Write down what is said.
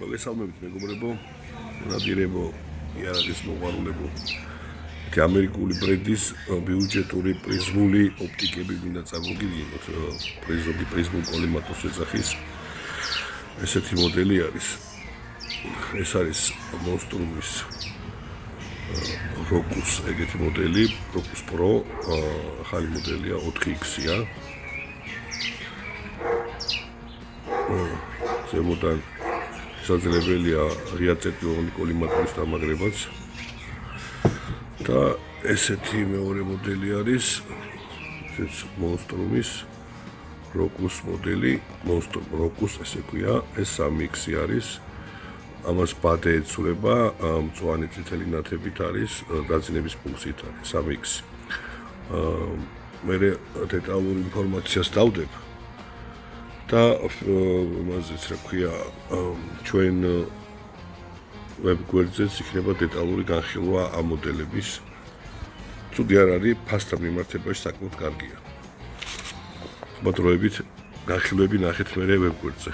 მოგესალმებით მეგობრებო, ნადირებო, იარაღის მოყვარულებო. ამერიკული ბრენდის ბიუჯეტური პრიზმული ოპტიკები მინდა წარმოგიდგინოთ. პრიზმულ კოლიმატოს ეძახის ესეთი მოდელი არის. ეს არის მონსტრუმის Focus ეგეთი მოდელი, Focus Pro, ახალი მოდელია 4X-ია. ზემოდან შესაძლებელია ღია წერტილოვანი კოლიმატორის დამაგრებაც. და ესეთი მეორე მოდელი არის, ესეც მონსტრუმის Focus მოდელი, Monstrum Focus ესე ქვია, ეს 3X არის. ამას ბადე ეცურება, მწვანე წითელი ნათებით არის, გაძინების ფუნქციით არის 3X. მე დეტალურ ინფორმაციას დავდებ და მასეც რა ქვია, ჩვენ ვებგვერდზეც იქნება დეტალური განხილვა ამ მოდელების. ცუდი არ არის, ფასთან მიმართებაში საკმაოდ კარგია. ხმადროებით განხილვები ნახეთ მერე ვებგვერდზე.